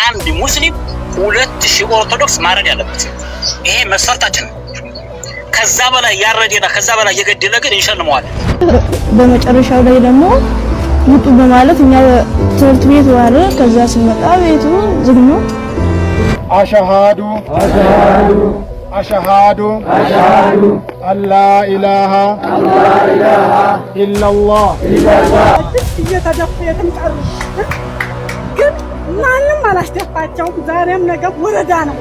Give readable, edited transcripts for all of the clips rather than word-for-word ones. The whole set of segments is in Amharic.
አንድ ሙስሊም 2000 ኦርቶዶክስ ማረድ ያለበት ይሄ መስፈርታችን። ከዛ በላይ ያረደና ከዛ በላይ የገደለ ግን እንሸልመዋለን። በመጨረሻው ላይ ደግሞ ውጡ በማለት እኛ ትምህርት ቤት ዋረ። ከዛ ሲመጣ ቤቱ ዝግ ነው። አሽሃዱ አላ ኢላሃ ኢላላህ እየተደፈየትም ቀሩ፣ ግን ማንም አላስደፋቸውም። ዛሬም ነገ ወረዳ ነው።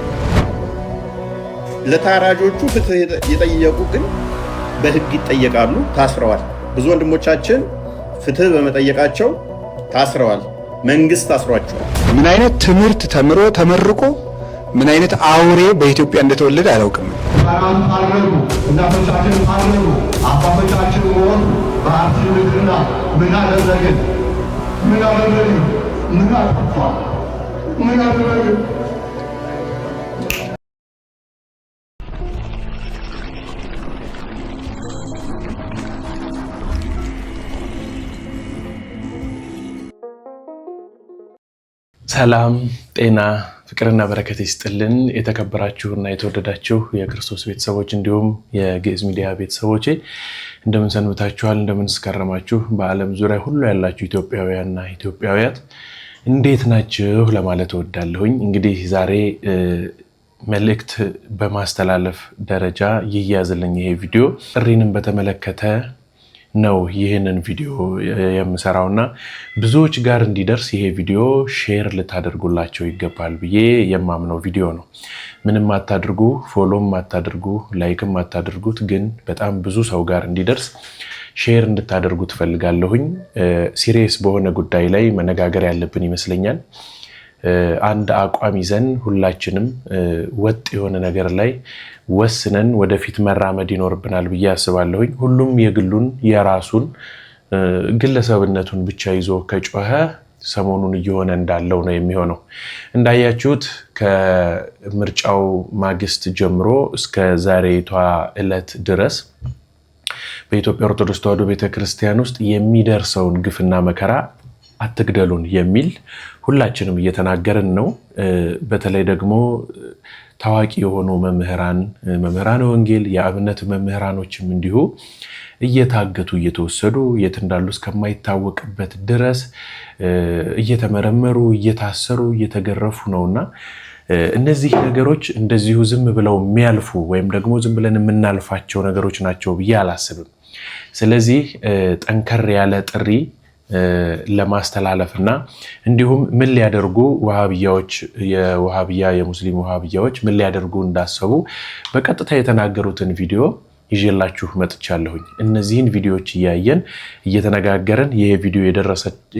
ለታራጆቹ ፍትህ የጠየቁ ግን በህግ ይጠየቃሉ፣ ታስረዋል። ብዙ ወንድሞቻችን ፍትህ በመጠየቃቸው ታስረዋል። መንግስት አስሯቸዋል። ምን አይነት ትምህርት ተምሮ ተመርቆ ምን አይነት አውሬ በኢትዮጵያ እንደተወለደ አላውቅም። ሰላም አረጉ፣ እናቶቻችን አረጉ፣ አባቶቻችን ሞት በአርሲ ምድርና ምን አደረግን? ምን አደረግን? ምን አጠፋ? ምን አደረግን? ሰላም ጤና ፍቅርና በረከት ይስጥልን። የተከበራችሁና የተወደዳችሁ የክርስቶስ ቤተሰቦች እንዲሁም የግዕዝ ሚዲያ ቤተሰቦች እንደምን ሰንብታችኋል? እንደምን ስከረማችሁ? በዓለም ዙሪያ ሁሉ ያላችሁ ኢትዮጵያውያንና ኢትዮጵያውያት እንዴት ናችሁ ለማለት እወዳለሁኝ። እንግዲህ ዛሬ መልእክት በማስተላለፍ ደረጃ ይያዝልኝ ይሄ ቪዲዮ ጥሪንም በተመለከተ ነው ይህንን ቪዲዮ የምሰራውና ብዙዎች ጋር እንዲደርስ ይሄ ቪዲዮ ሼር ልታደርጉላቸው ይገባል ብዬ የማምነው ቪዲዮ ነው። ምንም አታድርጉ፣ ፎሎም አታድርጉ፣ ላይክም አታድርጉት፣ ግን በጣም ብዙ ሰው ጋር እንዲደርስ ሼር እንድታደርጉ ትፈልጋለሁኝ። ሲሪየስ በሆነ ጉዳይ ላይ መነጋገር ያለብን ይመስለኛል። አንድ አቋም ይዘን ሁላችንም ወጥ የሆነ ነገር ላይ ወስነን ወደፊት መራመድ ይኖርብናል ብዬ አስባለሁኝ። ሁሉም የግሉን የራሱን ግለሰብነቱን ብቻ ይዞ ከጮኸ ሰሞኑን እየሆነ እንዳለው ነው የሚሆነው። እንዳያችሁት ከምርጫው ማግስት ጀምሮ እስከ ዛሬቷ ዕለት ድረስ በኢትዮጵያ ኦርቶዶክስ ተዋሕዶ ቤተክርስቲያን ውስጥ የሚደርሰውን ግፍና መከራ አትግደሉን የሚል ሁላችንም እየተናገርን ነው። በተለይ ደግሞ ታዋቂ የሆኑ መምህራን ወንጌል፣ የአብነት መምህራኖችም እንዲሁ እየታገቱ እየተወሰዱ የት እንዳሉ እስከማይታወቅበት ድረስ እየተመረመሩ እየታሰሩ እየተገረፉ ነውና እነዚህ ነገሮች እንደዚሁ ዝም ብለው የሚያልፉ ወይም ደግሞ ዝም ብለን የምናልፋቸው ነገሮች ናቸው ብዬ አላስብም። ስለዚህ ጠንከር ያለ ጥሪ ለማስተላለፍና እንዲሁም ምን ሊያደርጉ ወሃቢያዎች የሙስሊም ወሃቢያዎች ምን ሊያደርጉ እንዳሰቡ በቀጥታ የተናገሩትን ቪዲዮ ይዤላችሁ መጥቻለሁኝ። እነዚህን ቪዲዮዎች እያየን እየተነጋገርን ይሄ ቪዲዮ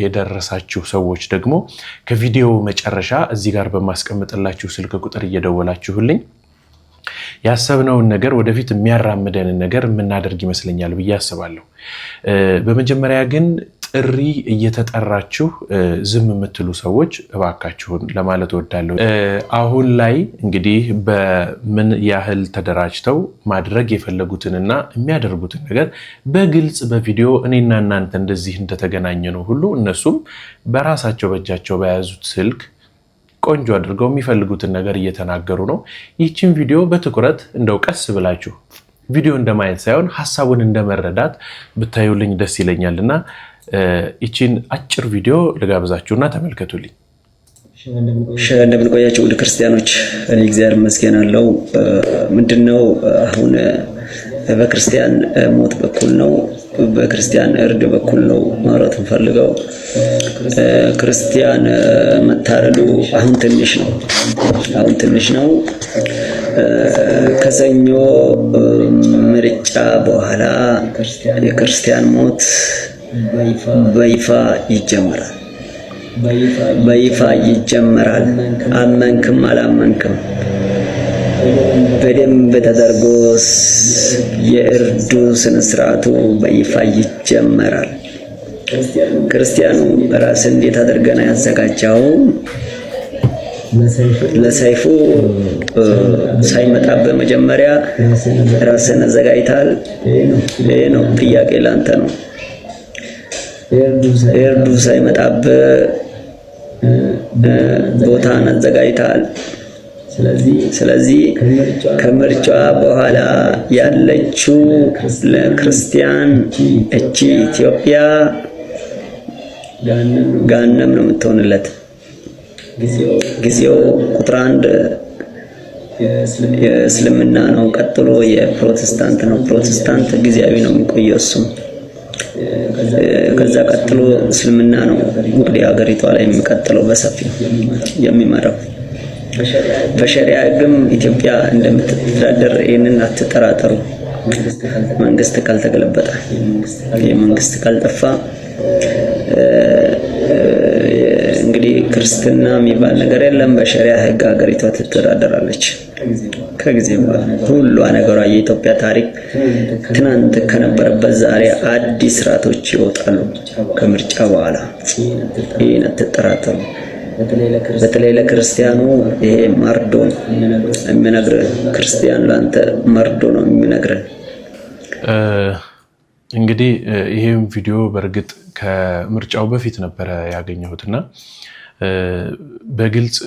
የደረሳችሁ ሰዎች ደግሞ ከቪዲዮ መጨረሻ እዚህ ጋር በማስቀምጥላችሁ ስልክ ቁጥር እየደወላችሁልኝ ያሰብነውን ነገር ወደፊት የሚያራምደንን ነገር የምናደርግ ይመስለኛል ብዬ አስባለሁ። በመጀመሪያ ግን ጥሪ እየተጠራችሁ ዝም የምትሉ ሰዎች እባካችሁን ለማለት እወዳለሁ። አሁን ላይ እንግዲህ በምን ያህል ተደራጅተው ማድረግ የፈለጉትንና የሚያደርጉትን ነገር በግልጽ በቪዲዮ እኔና እናንተ እንደዚህ እንደተገናኘ ነው ሁሉ እነሱም በራሳቸው በእጃቸው በያዙት ስልክ ቆንጆ አድርገው የሚፈልጉትን ነገር እየተናገሩ ነው። ይህችን ቪዲዮ በትኩረት እንደው ቀስ ብላችሁ ቪዲዮ እንደማየት ሳይሆን ሀሳቡን እንደመረዳት ብታዩልኝ ደስ ይለኛልና ይህችን አጭር ቪዲዮ ልጋብዛችሁና ተመልከቱልኝ። እንደምን ቆያችሁ ውድ ክርስቲያኖች? እኔ እግዚአብሔር ይመስገን አለው። ምንድነው አሁን በክርስቲያን ሞት በኩል ነው፣ በክርስቲያን እርድ በኩል ነው ማውራት እንፈልገው። ክርስቲያን መታረዱ አሁን ትንሽ ነው። ከሰኞ ምርጫ በኋላ የክርስቲያን ሞት በይፋ ይጀመራል። አመንክም አላመንክም በደንብ ተደርጎ የእርዱ ስነ ስርዓቱ በይፋ ይጀመራል። ክርስቲያኑ ራስ እንዴት አድርገና ያዘጋጃው? ለሰይፉ ሳይመጣ በመጀመሪያ ራስን አዘጋጅታል። ይሄ ነው ጥያቄ ላንተ ነው። እርዱ ሳይመጣ ቦታን አዘጋጅተሃል። ስለዚህ ከምርጫ በኋላ ያለችው ለክርስቲያን እቺ ኢትዮጵያ ገሃነም ነው የምትሆንለት። ጊዜው ቁጥር 1 የእስልምና ነው፣ ቀጥሎ የፕሮቴስታንት ነው። ፕሮቴስታንት ጊዜያዊ ነው የሚቆየው እሱ። ከዛ ቀጥሎ እስልምና ነው እንግዲህ ሀገሪቷ ላይ የሚቀጥለው በሰፊው የሚመራው። በሸሪዓ ሕግም ኢትዮጵያ እንደምትተዳደር ይህንን አትጠራጠሩ። መንግስት ካልተገለበጠ የመንግስት ካልጠፋ እንግዲህ ክርስትና የሚባል ነገር የለም። በሸሪዓ ሕግ ሀገሪቷ ትተዳደራለች። ከጊዜ በኋላ ሁሉ ነገሯ የኢትዮጵያ ታሪክ ትናንት ከነበረበት ዛሬ አዲስ ስርዓቶች ይወጣሉ ከምርጫ በኋላ። ይህን አትጠራጠሩ። በተለይ ለክርስቲያኑ ይሄ መርዶ የሚነግርህ ክርስቲያን ለአንተ መርዶ ነው የሚነግርህ። እንግዲህ ይሄም ቪዲዮ በእርግጥ ከምርጫው በፊት ነበረ ያገኘሁትና በግልጽ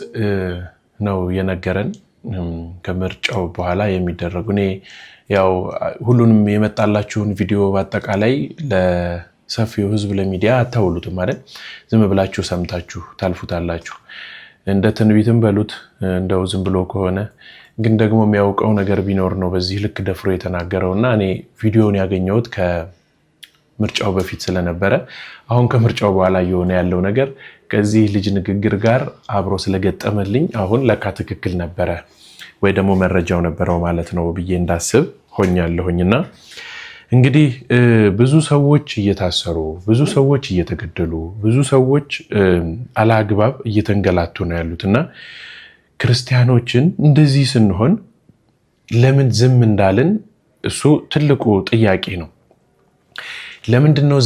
ነው የነገረን ከምርጫው በኋላ የሚደረጉ። እኔ ያው ሁሉንም የመጣላችሁን ቪዲዮ በአጠቃላይ ለሰፊው ህዝብ ለሚዲያ አታውሉትም ማለት ዝም ብላችሁ ሰምታችሁ ታልፉታላችሁ። እንደ ትንቢትም በሉት እንደው ዝም ብሎ ከሆነ ግን ደግሞ የሚያውቀው ነገር ቢኖር ነው በዚህ ልክ ደፍሮ የተናገረውና እኔ ቪዲዮውን ያገኘሁት ከምርጫው በፊት ስለነበረ አሁን ከምርጫው በኋላ የሆነ ያለው ነገር ከዚህ ልጅ ንግግር ጋር አብሮ ስለገጠመልኝ አሁን ለካ ትክክል ነበረ ወይ ደግሞ መረጃው ነበረው ማለት ነው ብዬ እንዳስብ ሆኛለሁኝና እንግዲህ ብዙ ሰዎች እየታሰሩ፣ ብዙ ሰዎች እየተገደሉ፣ ብዙ ሰዎች አላግባብ እየተንገላቱ ነው ያሉትና ክርስቲያኖችን እንደዚህ ስንሆን ለምን ዝም እንዳልን እሱ ትልቁ ጥያቄ ነው። ለምንድነው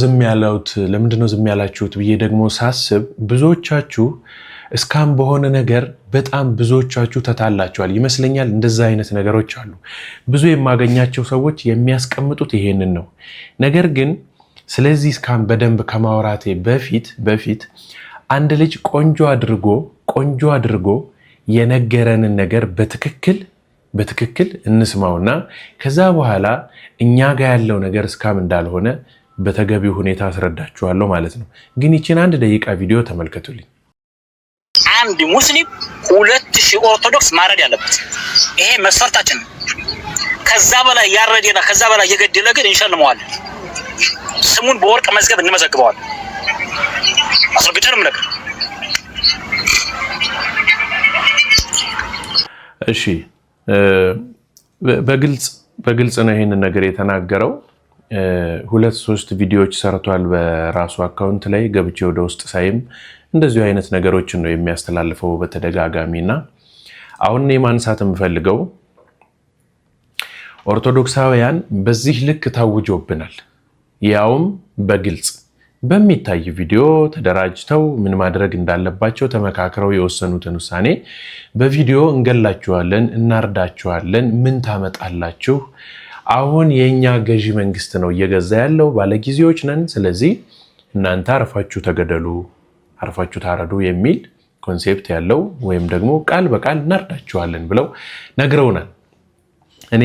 ዝም ያላችሁት ብዬ ደግሞ ሳስብ ብዙዎቻችሁ እስካም በሆነ ነገር በጣም ብዙዎቻችሁ ተታላችኋል ይመስለኛል። እንደዛ አይነት ነገሮች አሉ። ብዙ የማገኛቸው ሰዎች የሚያስቀምጡት ይሄንን ነው። ነገር ግን ስለዚህ እስካም በደንብ ከማውራቴ በፊት አንድ ልጅ ቆንጆ አድርጎ የነገረንን ነገር በትክክል እንስማውና ከዛ በኋላ እኛ ጋር ያለው ነገር እስካም እንዳልሆነ በተገቢው ሁኔታ አስረዳችኋለሁ ማለት ነው። ግን ይችን 1 ደቂቃ ቪዲዮ ተመልከቱልኝ። አንድ ሙስሊም 2000 ኦርቶዶክስ ማረድ ያለበት ይሄ መስፈርታችን። ከዛ በላይ ያረደና ከዛ በላይ የገደለ ግን እንሸልመዋለን። ስሙን በወርቅ መዝገብ እንመዘግበዋለን። አስረግጠንም ነገር እሺ በግልጽ ነው ይሄንን ነገር የተናገረው። 2-3 ቪዲዮዎች ሰርቷል በራሱ አካውንት ላይ ገብቼ ወደ ውስጥ ሳይም እንደዚሁ አይነት ነገሮችን ነው የሚያስተላልፈው በተደጋጋሚና አሁን ማንሳት የምፈልገው ኦርቶዶክሳውያን በዚህ ልክ ታውጆብናል። ያውም በግልጽ በሚታይ ቪዲዮ ተደራጅተው ምን ማድረግ እንዳለባቸው ተመካክረው የወሰኑትን ውሳኔ በቪዲዮ እንገላችኋለን፣ እናርዳችኋለን፣ ምን ታመጣላችሁ? አሁን የኛ ገዢ መንግስት ነው እየገዛ ያለው፣ ባለጊዜዎች ነን። ስለዚህ እናንተ አርፋችሁ ተገደሉ፣ አርፋችሁ ታረዱ የሚል ኮንሴፕት ያለው ወይም ደግሞ ቃል በቃል እናርዳችኋለን ብለው ነግረውናል። እኔ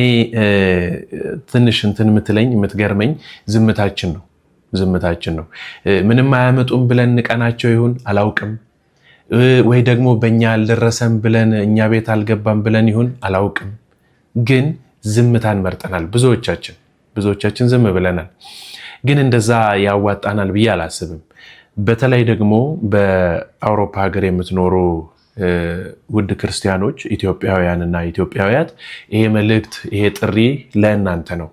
ትንሽ እንትን የምትገርመኝ ዝምታችን ነው። ምንም አያመጡም ብለን ንቀናቸው ይሁን አላውቅም፣ ወይ ደግሞ በእኛ አልደረሰም ብለን እኛ ቤት አልገባም ብለን ይሁን አላውቅም። ግን ዝምታን መርጠናል። ብዙዎቻችን ዝም ብለናል። ግን እንደዛ ያዋጣናል ብዬ አላስብም። በተለይ ደግሞ በአውሮፓ ሀገር የምትኖሩ ውድ ክርስቲያኖች ኢትዮጵያውያንና ኢትዮጵያውያት ይሄ መልእክት ይሄ ጥሪ ለእናንተ ነው።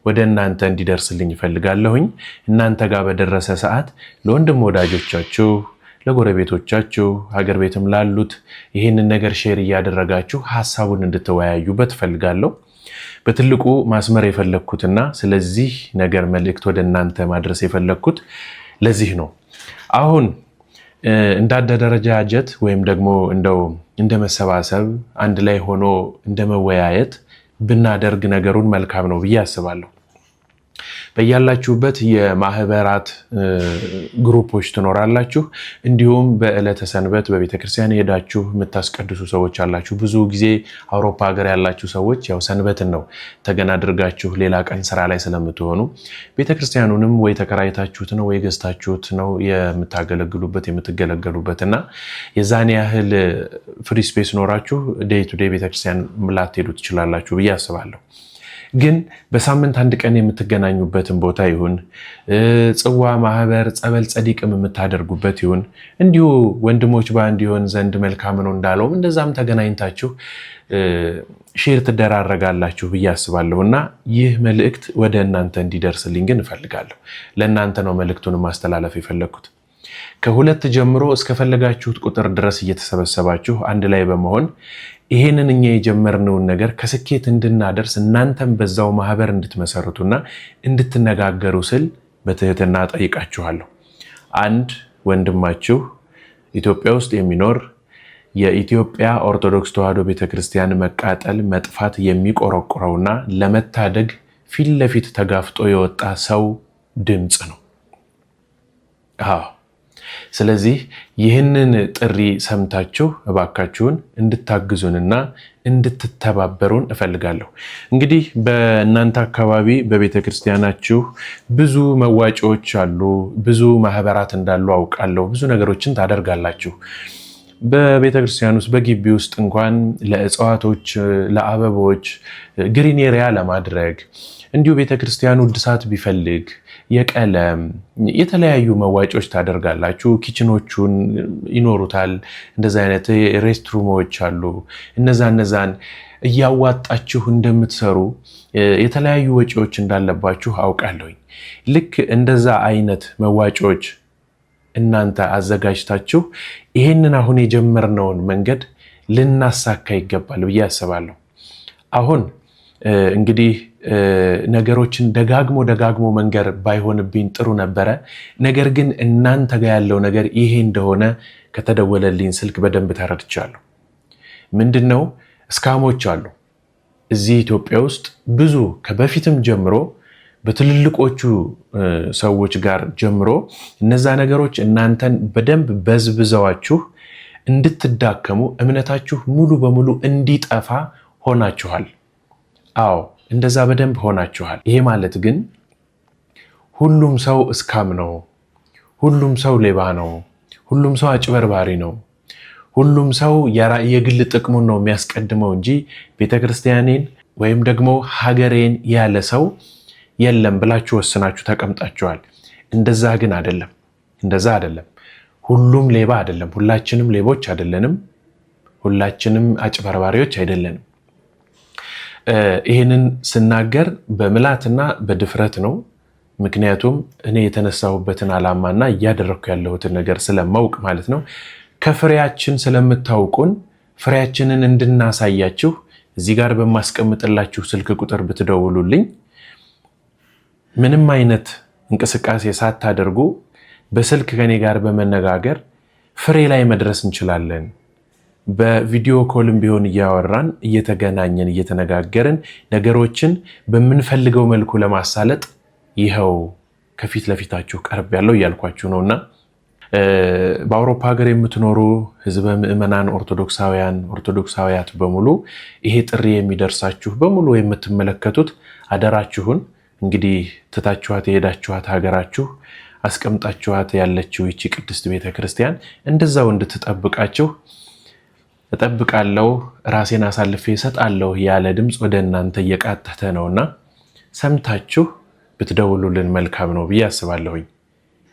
ወደ እናንተ እንዲደርስልኝ ይፈልጋለሁኝ። እናንተ ጋር በደረሰ ሰዓት ለወንድም ወዳጆቻችሁ፣ ለጎረቤቶቻችሁ፣ ሀገር ቤትም ላሉት ይህንን ነገር ሼር እያደረጋችሁ ሀሳቡን እንድትወያዩበት ፈልጋለሁ። በትልቁ ማስመር የፈለግኩትና ስለዚህ ነገር መልእክት ወደ እናንተ ማድረስ የፈለግኩት ለዚህ ነው። አሁን እንዳደረጃጀት ወይም ደግሞ እንደው እንደ መሰባሰብ አንድ ላይ ሆኖ እንደ መወያየት ብናደርግ ነገሩን መልካም ነው ብዬ አስባለሁ። በያላችሁበት የማህበራት ግሩፖች ትኖራላችሁ። እንዲሁም በዕለተ ሰንበት በቤተክርስቲያን ሄዳችሁ የምታስቀድሱ ሰዎች አላችሁ። ብዙ ጊዜ አውሮፓ ሀገር ያላችሁ ሰዎች ያው ሰንበትን ነው ተገና አድርጋችሁ ሌላ ቀን ስራ ላይ ስለምትሆኑ ቤተክርስቲያኑንም ወይ ተከራይታችሁት ነው ወይ ገዝታችሁት ነው የምታገለግሉበት የምትገለገሉበትና የዛን ያህል ፍሪ ስፔስ ኖራችሁ ዴይ ቱ ዴይ ቤተክርስቲያን ላትሄዱ ትችላላችሁ ብዬ አስባለሁ። ግን በሳምንት አንድ ቀን የምትገናኙበትን ቦታ ይሁን ጽዋ ማህበር ጸበል ጸዲቅም የምታደርጉበት ይሁን እንዲሁ ወንድሞች ባንድ ይሆን ዘንድ መልካም ነው እንዳለው እንደዛም ተገናኝታችሁ ሼር ትደራረጋላችሁ ብዬ አስባለሁና ይህ መልእክት ወደ እናንተ እንዲደርስልኝ ግን እፈልጋለሁ። ለእናንተ ነው መልእክቱን ማስተላለፍ የፈለኩት። ከሁለት ጀምሮ እስከፈለጋችሁት ቁጥር ድረስ እየተሰበሰባችሁ አንድ ላይ በመሆን ይሄንን እኛ የጀመርነውን ነገር ከስኬት እንድናደርስ እናንተም በዛው ማህበር እንድትመሰርቱና እንድትነጋገሩ ስል በትህትና ጠይቃችኋለሁ። አንድ ወንድማችሁ ኢትዮጵያ ውስጥ የሚኖር የኢትዮጵያ ኦርቶዶክስ ተዋሕዶ ቤተክርስቲያን መቃጠል መጥፋት የሚቆረቆረውና ለመታደግ ፊት ለፊት ተጋፍጦ የወጣ ሰው ድምጽ ነው። ስለዚህ ይህንን ጥሪ ሰምታችሁ እባካችሁን እንድታግዙንና እንድትተባበሩን እፈልጋለሁ። እንግዲህ በእናንተ አካባቢ በቤተክርስቲያናችሁ ብዙ መዋጮዎች አሉ፣ ብዙ ማህበራት እንዳሉ አውቃለሁ። ብዙ ነገሮችን ታደርጋላችሁ። በቤተክርስቲያን ውስጥ በግቢ ውስጥ እንኳን ለእጽዋቶች፣ ለአበቦች ግሪን ኤሪያ ለማድረግ እንዲሁ ቤተክርስቲያኑ እድሳት ቢፈልግ የቀለም የተለያዩ መዋጮች ታደርጋላችሁ። ኪችኖቹን ይኖሩታል። እንደዛ አይነት ሬስትሩሞች አሉ። እነዛን እያዋጣችሁ እንደምትሰሩ የተለያዩ ወጪዎች እንዳለባችሁ አውቃለሁኝ። ልክ እንደዛ አይነት መዋጮች እናንተ አዘጋጅታችሁ ይሄንን አሁን የጀመርነውን መንገድ ልናሳካ ይገባል ብዬ አስባለሁ። አሁን እንግዲህ ነገሮችን ደጋግሞ መንገር ባይሆንብኝ ጥሩ ነበረ። ነገር ግን እናንተ ጋር ያለው ነገር ይሄ እንደሆነ ከተደወለልኝ ስልክ በደንብ ተረድቻለሁ። ምንድነው ስካሞች አሉ እዚህ ኢትዮጵያ ውስጥ ብዙ ከበፊትም ጀምሮ በትልልቆቹ ሰዎች ጋር ጀምሮ እነዛ ነገሮች እናንተን በደንብ በዝብዘዋችሁ እንድትዳከሙ እምነታችሁ ሙሉ በሙሉ እንዲጠፋ ሆናችኋል። አዎ እንደዛ በደንብ ሆናችኋል። ይሄ ማለት ግን ሁሉም ሰው እስካም ነው፣ ሁሉም ሰው ሌባ ነው፣ ሁሉም ሰው አጭበርባሪ ነው፣ ሁሉም ሰው የግል ጥቅሙን ነው የሚያስቀድመው እንጂ ቤተክርስቲያኔን ወይም ደግሞ ሀገሬን ያለ ሰው የለም ብላችሁ ወስናችሁ ተቀምጣችኋል። እንደዛ ግን አይደለም። እንደዛ አይደለም። ሁሉም ሌባ አይደለም። ሁላችንም ሌቦች አይደለንም። ሁላችንም አጭበርባሪዎች አይደለንም። ይህንን ስናገር በምላትና በድፍረት ነው። ምክንያቱም እኔ የተነሳሁበትን ዓላማና እያደረኩ ያለሁትን ነገር ስለማውቅ ማለት ነው። ከፍሬያችን ስለምታውቁን ፍሬያችንን እንድናሳያችሁ እዚህ ጋር በማስቀምጥላችሁ ስልክ ቁጥር ብትደውሉልኝ ምንም አይነት እንቅስቃሴ ሳታደርጉ በስልክ ከኔ ጋር በመነጋገር ፍሬ ላይ መድረስ እንችላለን። በቪዲዮ ኮልም ቢሆን እያወራን እየተገናኘን እየተነጋገርን ነገሮችን በምንፈልገው መልኩ ለማሳለጥ ይኸው ከፊት ለፊታችሁ ቀርብ ያለው እያልኳችሁ ነውና በአውሮፓ ሀገር የምትኖሩ ህዝበ ምዕመናን ኦርቶዶክሳውያት በሙሉ ይሄ ጥሪ የሚደርሳችሁ በሙሉ የምትመለከቱት አደራችሁን እንግዲህ ትታችኋት የሄዳችኋት ሀገራችሁ አስቀምጣችኋት ያለችው ይቺ ቅድስት ቤተክርስቲያን እንደዛው እንድትጠብቃችሁ እጠብቃለሁ፣ ራሴን አሳልፌ እሰጣለሁ ያለ ድምፅ ወደ እናንተ እየቃተተ ነውና ሰምታችሁ ብትደውሉልን መልካም ነው ብዬ አስባለሁኝ።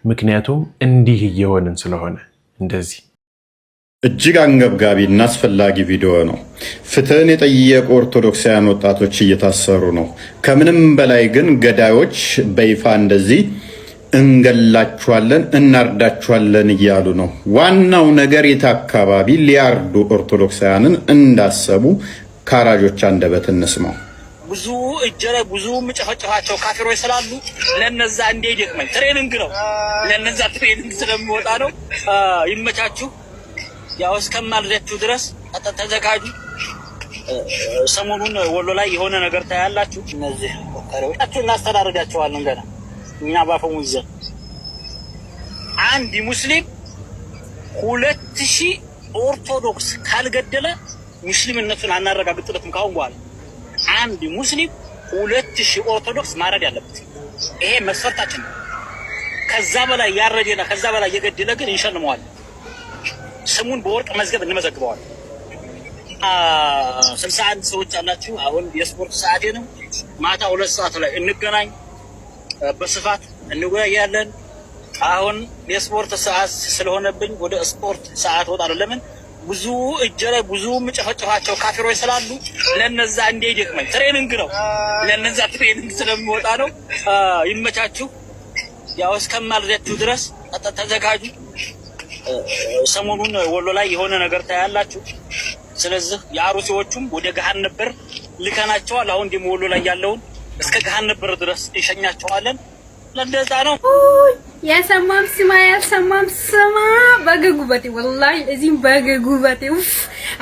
ምክንያቱም እንዲህ እየሆንን ስለሆነ እንደዚህ እጅግ አንገብጋቢ እና አስፈላጊ ቪዲዮ ነው። ፍትህን የጠየቁ ኦርቶዶክሳውያን ወጣቶች እየታሰሩ ነው። ከምንም በላይ ግን ገዳዮች በይፋ እንደዚህ እንገላችኋለን፣ እናርዳችኋለን እያሉ ነው። ዋናው ነገር የት አካባቢ ሊያርዱ ኦርቶዶክሳውያንን እንዳሰቡ ካራጆች አንደበት እንስማው። ብዙ እጀረ ብዙ ምጨፈጨፋቸው ካፊሮች ስላሉ ለነዛ እንደ ይደክመኝ ትሬኒንግ ነው። ለነዛ ትሬኒንግ ስለሚወጣ ነው። ይመቻችሁ። ያው እስከማልደችሁ ድረስ ተዘጋጁ። ሰሞኑን ወሎ ላይ የሆነ ነገር ታያላችሁ። እነዚህ ወጣቶች እናስተዳርጋቸዋለን ገና እኛ ባፈሙዘ አንድ ሙስሊም 2000 ኦርቶዶክስ ካልገደለ ሙስሊምነቱን አናረጋግጥለትም። ካሁን በኋላ አንድ ሙስሊም 2000 ኦርቶዶክስ ማረድ ያለበት ይሄ መስፈርታችን ነው። ከዛ በላይ ያረደና ከዛ በላይ የገደለ ግን እንሸልመዋለን። ስሙን በወርቅ መዝገብ እንመዘግበዋለን። 61 ሰዎች አላችሁ። አሁን የስፖርት ሰዓቴ ነው። ማታ 2 ሰዓት ላይ እንገናኝ፣ በስፋት እንወያያለን። አሁን የስፖርት ሰዓት ስለሆነብኝ ወደ ስፖርት ሰዓት ወጣለሁ። ለምን ብዙ እጄ ላይ ብዙ የምጨፈጭፋቸው ካፊሮች ስላሉ ለነዛ እንደይደክመኝ ትሬኒንግ ነው። ለነዛ ትሬኒንግ ስለሚወጣ ነው። ይመቻችሁ። ያው እስከማልደችሁ ድረስ ተዘጋጁ። ሰሞኑን ወሎ ላይ የሆነ ነገር ታያላችሁ። ስለዚህ የአሩሲዎቹም ወደ ገሃነም በር ልከናቸዋል። አሁን ደግሞ ወሎ ላይ ያለውን እስከ ገሃነም በር ድረስ እንሸኛቸዋለን። ለእንደዛ ነው። ያሰማም ስማ ያሰማም ስማ በገጉበቴ ወላሂ እዚህም በገጉበቴ ኡፍ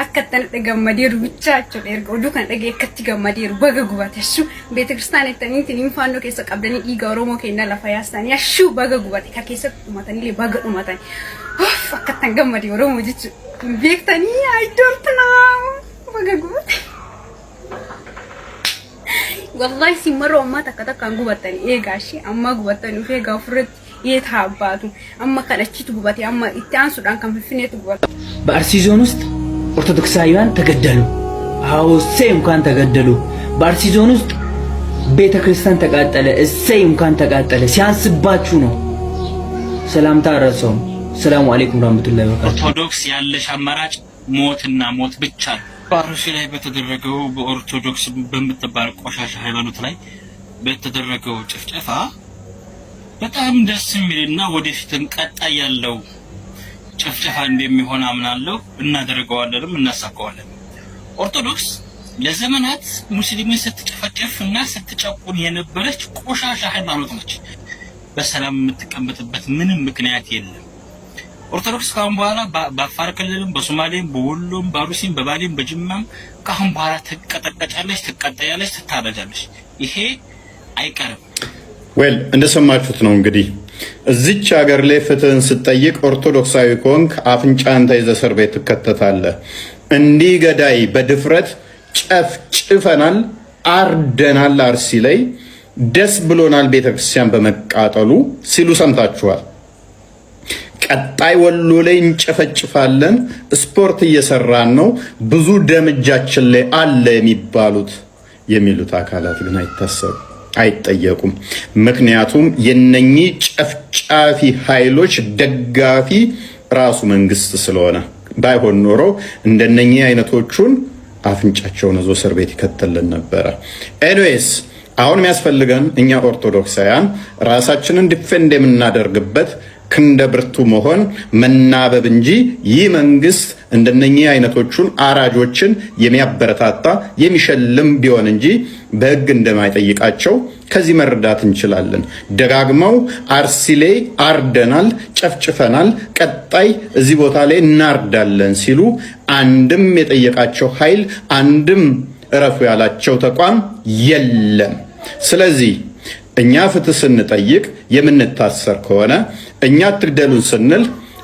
አከተን ተገመዴሩ ብቻቸው ደርገው ዱካን ደገ ከቲ ገመዴሩ በገጉበቴ እሱ ቤተክርስቲያን የተኒት ኒንፋኖ ከሰ ቀብደኒ ኢጋ ኦሮሞ ከና ለፋያስታን ያሹ በገጉበቴ ከከሰ ማተኒ ለበገዱ ማተኒ ኡፍ አከተን ገመዴ ኦሮሞ ጅች ቤክተኒ አይዶርትና በገጉበቴ والله ሲመሮ አማ ተከተካን ጉበተኒ ኤጋሺ አማ ጉበተኒ ፌጋ ፍረት የታባቱ አማ ከለቺቱ ጉበቴ አማ ኢታንሱዳን ከንፍፍኔቱ ጉበቴ በአርሲ ዞን ውስጥ ኦርቶዶክሳውያን ተገደሉ። አዎ እሰይ እንኳን ተገደሉ። በአርሲ ዞን ውስጥ ቤተክርስቲያን ተቃጠለ። እሰይ እንኳን ተቃጠለ። ሲያንስባችሁ ነው። ሰላምታ ረሰው። ሰላም አለይኩም ወራህመቱላሂ ወበረካቱ። ኦርቶዶክስ ያለሽ አማራጭ ሞትና ሞት ብቻ ነው። በአርሲ ላይ በተደረገው በኦርቶዶክስ በምትባል ቆሻሻ ሃይማኖት ላይ በተደረገው ጭፍጨፋ በጣም ደስ የሚልና ወደፊትም ቀጣይ ያለው ጭፍጨፋ እንደሚሆን አምናለሁ። እናደርገዋለንም እናሳካዋለን። ኦርቶዶክስ ለዘመናት ሙስሊምን ስትጨፈጨፍና ስትጨቁን የነበረች ቆሻሻ ሃይማኖት ነች። በሰላም የምትቀመጥበት ምንም ምክንያት የለም። ኦርቶዶክስ ካሁን በኋላ በአፋር ክልልም በሶማሌም በወሎም በአሩሲም በባሌም በጅማም ካሁን በኋላ ትቀጠቀጫለች፣ ትቀጠያለች፣ ትታረጃለች። ይሄ አይቀርም። ዌል እንደሰማችሁት ነው እንግዲህ እዚች ሀገር ላይ ፍትህን ስትጠይቅ ኦርቶዶክሳዊ ከሆንክ አፍንጫን ተይዘህ እስር ቤት ትከተታለህ። እንዲህ ገዳይ በድፍረት ጨፍጭፈናል፣ አርደናል፣ አርሲ ላይ ደስ ብሎናል ቤተክርስቲያን በመቃጠሉ ሲሉ ሰምታችኋል። ቀጣይ ወሎ ላይ እንጨፈጭፋለን፣ ስፖርት እየሰራን ነው፣ ብዙ ደም እጃችን ላይ አለ የሚሉት አካላት ግን አይታሰቡ፣ አይጠየቁም። ምክንያቱም የነኚህ ጨፍጫፊ ኃይሎች ደጋፊ ራሱ መንግስት ስለሆነ። ባይሆን ኖሮ እንደነኚህ አይነቶቹን አፍንጫቸውን ይዞ እስር ቤት ይከተልን ነበረ። ኤኒዌይስ አሁን የሚያስፈልገን እኛ ኦርቶዶክሳውያን ራሳችንን ዲፌንድ የምናደርግበት ክንደ ብርቱ መሆን መናበብ እንጂ ይህ መንግስት እንደነኚህ አይነቶቹን አራጆችን የሚያበረታታ የሚሸልም ቢሆን እንጂ በህግ እንደማይጠይቃቸው ከዚህ መረዳት እንችላለን። ደጋግመው አርሲ ላይ አርደናል፣ ጨፍጭፈናል፣ ቀጣይ እዚህ ቦታ ላይ እናርዳለን ሲሉ አንድም የጠየቃቸው ኃይል አንድም እረፉ ያላቸው ተቋም የለም። ስለዚህ እኛ ፍትህ ስንጠይቅ የምንታሰር ከሆነ እኛ አትግደሉን ስንል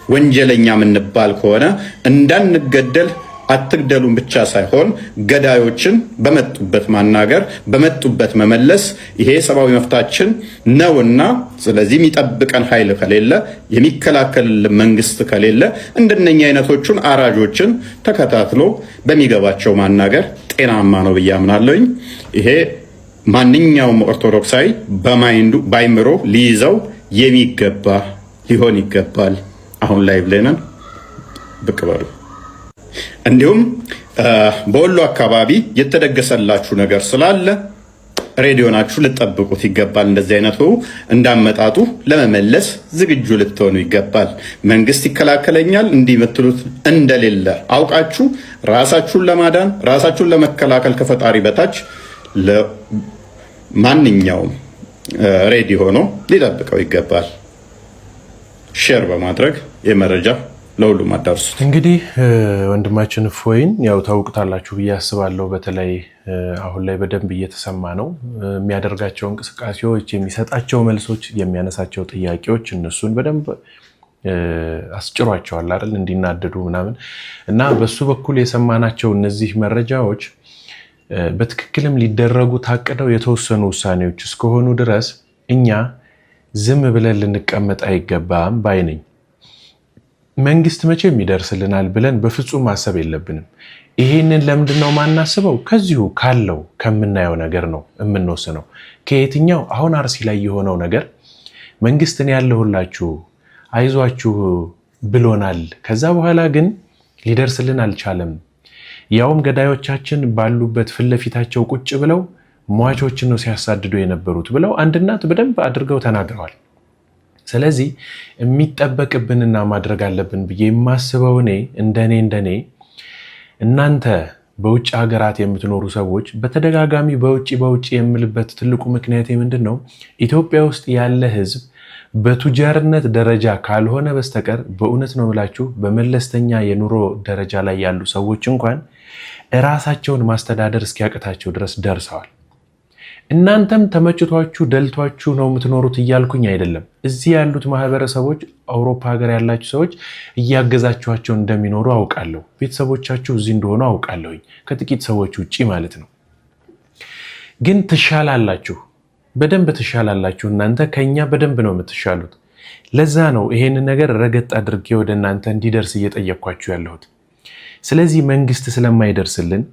ወንጀለኛ የምንባል ከሆነ እንዳንገደል አትግደሉን ብቻ ሳይሆን ገዳዮችን በመጡበት ማናገር፣ በመጡበት መመለስ ይሄ ሰብአዊ መብታችን ነውና፣ ስለዚህ የሚጠብቀን ኃይል ከሌለ፣ የሚከላከልልን መንግስት ከሌለ እንደነኛ አይነቶቹን አራጆችን ተከታትሎ በሚገባቸው ማናገር ጤናማ ነው ብዬ አምናለሁኝ። ይሄ ማንኛውም ኦርቶዶክሳዊ በማይንዱ ባይምሮ ሊይዘው የሚገባ ሊሆን ይገባል። አሁን ላይ ብለናል፣ ብቅ በሉ። እንዲሁም በወሎ አካባቢ የተደገሰላችሁ ነገር ስላለ ሬዲዮናችሁ ልትጠብቁት ይገባል። እንደዚህ አይነቱ እንዳመጣጡ ለመመለስ ዝግጁ ልትሆኑ ይገባል። መንግስት ይከላከለኛል እንዲህ የምትሉት እንደሌለ አውቃችሁ ራሳችሁን ለማዳን ራሳችሁን ለመከላከል ከፈጣሪ በታች ማንኛውም ሬዲ ሆኖ ሊጠብቀው ይገባል። ሼር በማድረግ የመረጃ ለሁሉም አዳርሱት። እንግዲህ ወንድማችን እፎይን ያው ታውቁታላችሁ ብዬ አስባለሁ። በተለይ አሁን ላይ በደንብ እየተሰማ ነው የሚያደርጋቸው እንቅስቃሴዎች፣ የሚሰጣቸው መልሶች፣ የሚያነሳቸው ጥያቄዎች እነሱን በደንብ አስጭሯቸዋል አይደል እንዲናደዱ ምናምን እና በሱ በኩል የሰማናቸው እነዚህ መረጃዎች በትክክልም ሊደረጉ ታቅደው የተወሰኑ ውሳኔዎች እስከሆኑ ድረስ እኛ ዝም ብለን ልንቀመጥ አይገባም ባይ ነኝ። መንግስት መቼም ይደርስልናል ብለን በፍጹም ማሰብ የለብንም። ይሄንን ለምንድነው ማናስበው? ከዚሁ ካለው ከምናየው ነገር ነው የምንወስነው። ከየትኛው አሁን አርሲ ላይ የሆነው ነገር መንግስትን ያለሁላችሁ አይዟችሁ ብሎናል። ከዛ በኋላ ግን ሊደርስልን አልቻለም። ያውም ገዳዮቻችን ባሉበት ፊት ለፊታቸው ቁጭ ብለው ሟቾችን ነው ሲያሳድዱ የነበሩት ብለው አንድ እናት በደንብ አድርገው ተናግረዋል። ስለዚህ የሚጠበቅብንና ማድረግ አለብን ብዬ የማስበው እኔ እንደኔ እናንተ በውጭ ሀገራት የምትኖሩ ሰዎች በተደጋጋሚ በውጭ የምልበት ትልቁ ምክንያት ምንድን ነው? ኢትዮጵያ ውስጥ ያለ ህዝብ በቱጃርነት ደረጃ ካልሆነ በስተቀር በእውነት ነው ብላችሁ በመለስተኛ የኑሮ ደረጃ ላይ ያሉ ሰዎች እንኳን እራሳቸውን ማስተዳደር እስኪያቅታቸው ድረስ ደርሰዋል። እናንተም ተመችቷችሁ ደልቷችሁ ነው የምትኖሩት እያልኩኝ አይደለም። እዚህ ያሉት ማህበረሰቦች አውሮፓ ሀገር ያላችሁ ሰዎች እያገዛችኋቸው እንደሚኖሩ አውቃለሁ። ቤተሰቦቻችሁ እዚህ እንደሆኑ አውቃለሁኝ፣ ከጥቂት ሰዎች ውጪ ማለት ነው። ግን ትሻላላችሁ፣ በደንብ ትሻላላችሁ። እናንተ ከኛ በደንብ ነው የምትሻሉት። ለዛ ነው ይሄንን ነገር ረገጥ አድርጌ ወደ እናንተ እንዲደርስ እየጠየቅኳችሁ ያለሁት። ስለዚህ መንግስት ስለማይደርስልን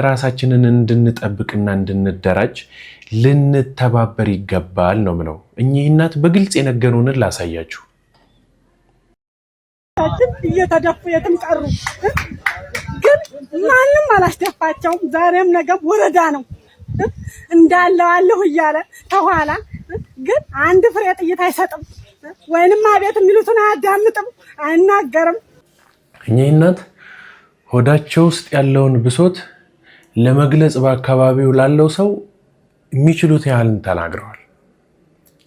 ራሳችንን እንድንጠብቅና እንድንደራጅ ልንተባበር ይገባል ነው ምለው። እኚህ እናት በግልጽ የነገሩንን ላሳያችሁ። እየተደፉ የትም ቀሩ፣ ግን ማንም አላስደፋቸውም። ዛሬም ነገም ወረዳ ነው እንዳለው አለሁ እያለ ተኋላ ግን አንድ ፍሬ ጥይት አይሰጥም፣ ወይንም አቤት የሚሉትን አያዳምጥም፣ አይናገርም። እኚህ እናት ሆዳቸው ውስጥ ያለውን ብሶት ለመግለጽ በአካባቢው ላለው ሰው የሚችሉት ያህልን ተናግረዋል።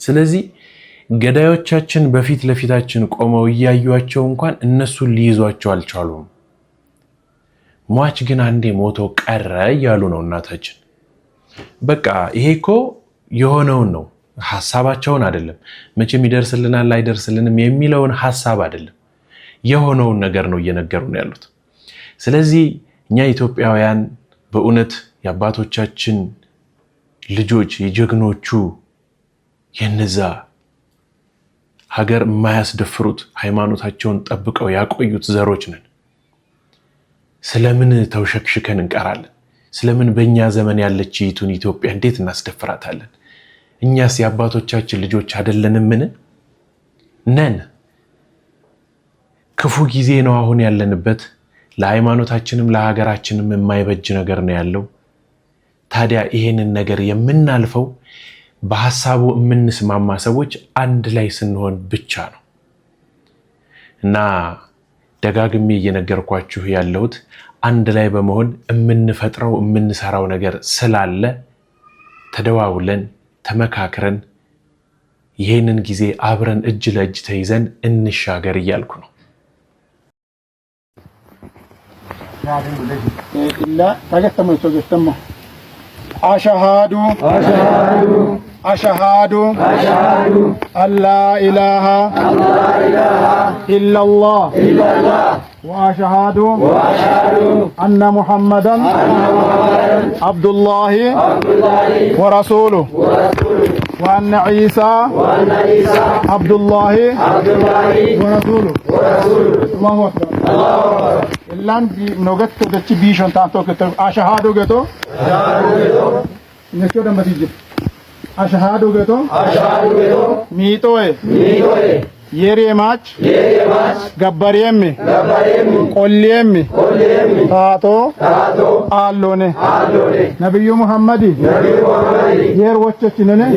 ስለዚህ ገዳዮቻችን በፊት ለፊታችን ቆመው እያዩቸው እንኳን እነሱን ሊይዟቸው አልቻሉም። ሟች ግን አንዴ ሞቶ ቀረ እያሉ ነው እናታችን። በቃ ይሄ እኮ የሆነውን ነው፣ ሐሳባቸውን አይደለም። መቼም ይደርስልናል አይደርስልንም የሚለውን ሐሳብ አይደለም፣ የሆነውን ነገር ነው እየነገሩ ነው ያሉት። ስለዚህ እኛ ኢትዮጵያውያን በእውነት የአባቶቻችን ልጆች የጀግኖቹ የነዛ ሀገር የማያስደፍሩት ሃይማኖታቸውን ጠብቀው ያቆዩት ዘሮች ነን። ስለምን ተውሸክሽከን እንቀራለን? ስለምን በእኛ ዘመን ያለችይቱን ኢትዮጵያ እንዴት እናስደፍራታለን? እኛስ የአባቶቻችን ልጆች አይደለንምን? ነን። ክፉ ጊዜ ነው አሁን ያለንበት። ለሃይማኖታችንም ለሀገራችንም የማይበጅ ነገር ነው ያለው። ታዲያ ይሄንን ነገር የምናልፈው በሐሳቡ የምንስማማ ሰዎች አንድ ላይ ስንሆን ብቻ ነው። እና ደጋግሜ እየነገርኳችሁ ያለሁት አንድ ላይ በመሆን የምንፈጥረው የምንሰራው ነገር ስላለ ተደዋውለን ተመካክረን ይሄንን ጊዜ አብረን እጅ ለእጅ ተይዘን እንሻገር እያልኩ ነው። أشهد أن لا إله إلا الله وأشهد أن محمدا عبد الله ورسوله وأن عيسى عبد الله ورسوله. الله أكبر. إلان نوجت تدش بيشون تانتو كتر أشهد كتو نشوف دم بتيجي أشهد كتو ميتوه يري ماچ गब्बरियम्मी कोल्लियम्मी तातो आलोने नबियु मुहम्मदी येर वच्चचिनने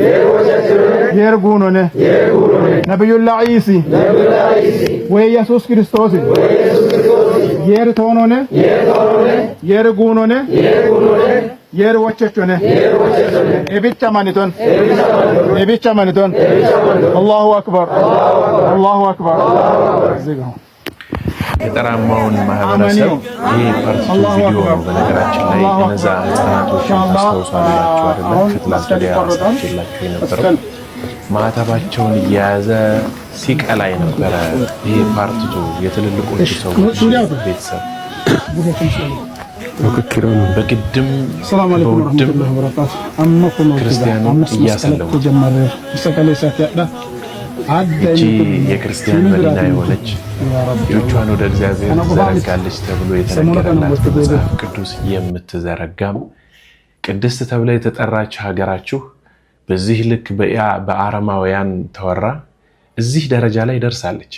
येर गुनोने नबियुल्लाह ईसी वे यीशुस क्रिस्तोसी येर तोनोने येर गुनोने येर वच्चचोने एबिच्चा मानितोन अल्लाहु अकबर अल्लाहु अकबर የጠራማውን ማህበረሰብ ይሄ ፓርቲቱ ቪዲዮ ነው። በነገራችን ላይ እነዛ ህፃናቶችን ታስታውሳላችሁ አይደለም? ከትላንት ወዲያ ያሳችላችሁ የነበረው ማህተባቸውን እየያዘ ሲቀላ የነበረ ይሄ ፓርቲቱ የትልልቆቹ ሰዎች ቤተሰብ በግድም በውድም ክርስቲያኑን እያሰለሙ እቺ የክርስቲያን መዲና የሆነች እጆቿን ወደ እግዚአብሔር ትዘረጋለች ተብሎ የተነገረላት መጽሐፍ ቅዱስ የምትዘረጋም ቅድስት ተብላ የተጠራች ሀገራችሁ በዚህ ልክ በአረማውያን ተወራ እዚህ ደረጃ ላይ ደርሳለች።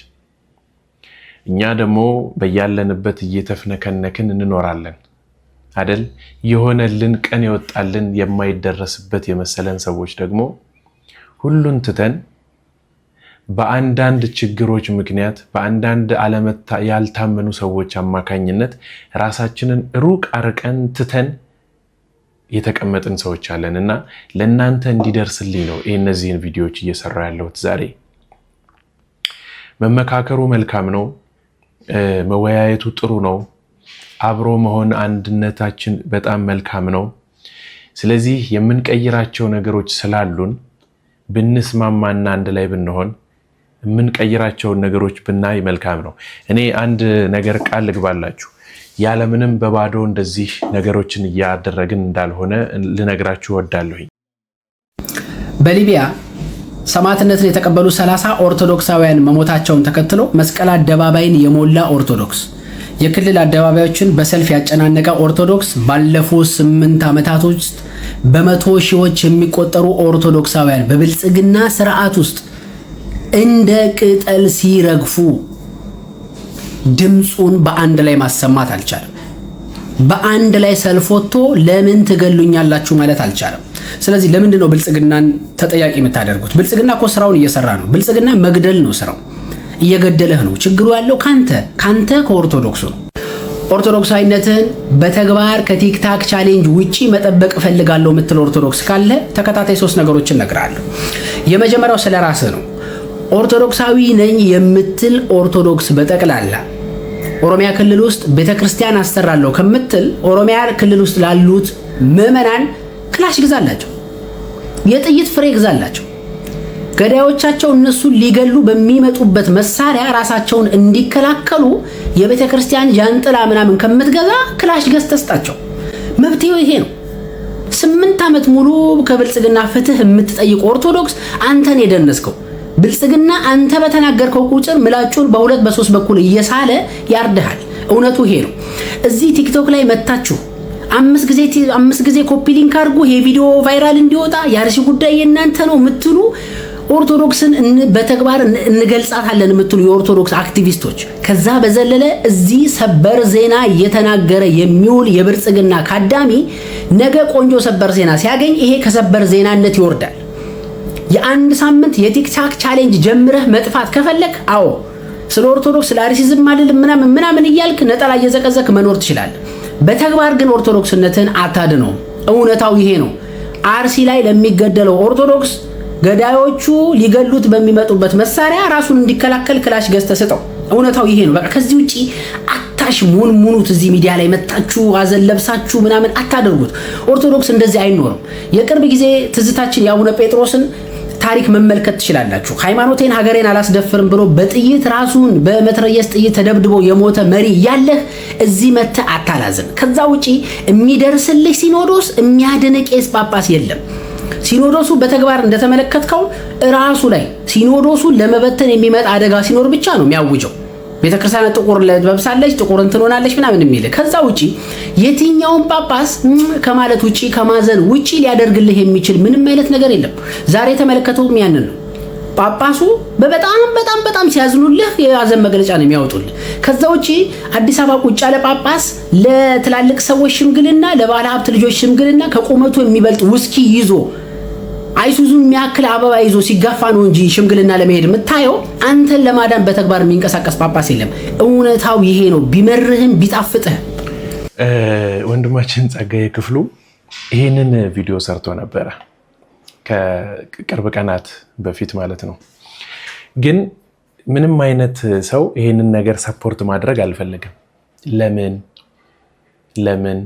እኛ ደግሞ በያለንበት እየተፍነከነክን እንኖራለን አይደል? የሆነልን ቀን የወጣልን የማይደረስበት የመሰለን ሰዎች ደግሞ ሁሉን ትተን በአንዳንድ ችግሮች ምክንያት በአንዳንድ ያልታመኑ ሰዎች አማካኝነት ራሳችንን ሩቅ አርቀን ትተን የተቀመጥን ሰዎች አለን እና ለእናንተ እንዲደርስልኝ ነው እነዚህን ቪዲዮዎች እየሰራሁ ያለሁት። ዛሬ መመካከሩ መልካም ነው፣ መወያየቱ ጥሩ ነው፣ አብሮ መሆን አንድነታችን በጣም መልካም ነው። ስለዚህ የምንቀይራቸው ነገሮች ስላሉን ብንስማማና አንድ ላይ ብንሆን የምንቀይራቸውን ነገሮች ብናይ መልካም ነው። እኔ አንድ ነገር ቃል ልግባላችሁ፣ ያለምንም በባዶ እንደዚህ ነገሮችን እያደረግን እንዳልሆነ ልነግራችሁ ወዳለሁኝ። በሊቢያ ሰማዕትነትን የተቀበሉ 30 ኦርቶዶክሳውያን መሞታቸውን ተከትሎ መስቀል አደባባይን የሞላ ኦርቶዶክስ፣ የክልል አደባባዮችን በሰልፍ ያጨናነቀ ኦርቶዶክስ ባለፉት 8 ዓመታት ውስጥ በመቶ ሺዎች የሚቆጠሩ ኦርቶዶክሳውያን በብልጽግና ስርዓት ውስጥ እንደ ቅጠል ሲረግፉ ድምጹን በአንድ ላይ ማሰማት አልቻለም። በአንድ ላይ ሰልፍ ወጥቶ ለምን ትገሉኛላችሁ ማለት አልቻለም። ስለዚህ ለምንድን ነው ብልጽግናን ተጠያቂ የምታደርጉት? ብልጽግና እኮ ስራውን እየሰራ ነው። ብልጽግና መግደል ነው ስራው፣ እየገደለህ ነው። ችግሩ ያለው ካንተ ከኦርቶዶክሱ ነው። ኦርቶዶክሳዊነትን በተግባር ከቲክታክ ቻሌንጅ ውጪ መጠበቅ እፈልጋለሁ የምትል ኦርቶዶክስ ካለ ተከታታይ 3 ነገሮችን እነግርሃለሁ። የመጀመሪያው ስለ ራስህ ነው። ኦርቶዶክሳዊ ነኝ የምትል ኦርቶዶክስ በጠቅላላ ኦሮሚያ ክልል ውስጥ ቤተክርስቲያን አስተራለሁ ከምትል ኦሮሚያ ክልል ውስጥ ላሉት ምዕመናን ክላሽ ግዛላቸው፣ የጥይት ፍሬ ግዛላቸው። ገዳዮቻቸው እነሱ ሊገሉ በሚመጡበት መሳሪያ ራሳቸውን እንዲከላከሉ የቤተክርስቲያን ጃንጥላ ምናምን ከምትገዛ ክላሽ ገዝተስጣቸው። መብቴው ይሄ ነው። 8 ዓመት ሙሉ ከብልጽግና ፍትህ የምትጠይቅ ኦርቶዶክስ አንተን የደነስከው ብልጽግና አንተ በተናገርከው ቁጥር ምላጩን በ2 በ3 በኩል እየሳለ ያርድሃል። እውነቱ ይሄ ነው። እዚህ ቲክቶክ ላይ መታችሁ 5 ጊዜ ኮፒ ሊንክ አድርጉ ይሄ ቪዲዮ ቫይራል እንዲወጣ የአርሲ ጉዳይ የናንተ ነው የምትሉ ኦርቶዶክስን በተግባር እንገልጻታለን የምትሉ የኦርቶዶክስ አክቲቪስቶች፣ ከዛ በዘለለ እዚህ ሰበር ዜና እየተናገረ የሚውል የብልጽግና ካዳሚ ነገ ቆንጆ ሰበር ዜና ሲያገኝ ይሄ ከሰበር ዜናነት ይወርዳል። የአንድ ሳምንት የቲክታክ ቻሌንጅ ጀምረህ መጥፋት ከፈለክ አዎ ስለ ኦርቶዶክስ ለአርሲዝም ማለት ምናምን እያልክ ነጠላ እየዘቀዘክ መኖር ትችላለህ። በተግባር ግን ኦርቶዶክስነትን አታድነው። እውነታው ይሄ ነው። አርሲ ላይ ለሚገደለው ኦርቶዶክስ ገዳዮቹ ሊገሉት በሚመጡበት መሳሪያ ራሱን እንዲከላከል ክላሽ ገዝተህ ስጠው። እውነታው ይሄ ነው። በቃ ከዚህ ውጪ አታሽ ሙኑት እዚህ ሚዲያ ላይ መጣችሁ አዘን ለብሳችሁ ምናምን አታደርጉት። ኦርቶዶክስ እንደዚህ አይኖርም። የቅርብ ጊዜ ትዝታችን የአቡነ ጴጥሮስን ታሪክ መመልከት ትችላላችሁ። ሃይማኖቴን ሀገሬን አላስደፍርም ብሎ በጥይት ራሱን በመትረየስ ጥይት ተደብድቦ የሞተ መሪ ያለህ እዚህ መተህ አታላዝን። ከዛ ውጪ የሚደርስልህ ሲኖዶስ የሚያድንህ ቄስ ጳጳስ የለም። ሲኖዶሱ በተግባር እንደተመለከትከው ራሱ ላይ ሲኖዶሱን ለመበተን የሚመጣ አደጋ ሲኖር ብቻ ነው የሚያውጀው። ቤተክርስቲያን ጥቁር ለብሳለች ጥቁር እንትን ሆናለች ምናምን የሚል። ከዛ ውጪ የትኛውን ጳጳስ ከማለት ውጪ ከማዘን ውጪ ሊያደርግልህ የሚችል ምንም አይነት ነገር የለም። ዛሬ ተመለከተውም ያንን ነው። ጳጳሱ በጣም ሲያዝኑልህ የያዘን መግለጫ ነው የሚያወጡልህ። ከዛ ውጪ አዲስ አበባ ቁጭ ያለ ጳጳስ ለትላልቅ ሰዎች ሽምግልና፣ ለባለ ሀብት ልጆች ሽምግልና ከቁመቱ የሚበልጥ ውስኪ ይዞ አይሱዙን የሚያክል አበባ ይዞ ሲጋፋ ነው እንጂ ሽምግልና ለመሄድ የምታየው አንተን ለማዳን በተግባር የሚንቀሳቀስ ጳጳስ የለም። እውነታው ይሄ ነው። ቢመርህም ቢጣፍጥህ። ወንድማችን ጸጋዬ ክፍሉ ይሄንን ቪዲዮ ሰርቶ ነበረ ከቅርብ ቀናት በፊት ማለት ነው። ግን ምንም አይነት ሰው ይሄንን ነገር ሰፖርት ማድረግ አልፈለገም። ለምን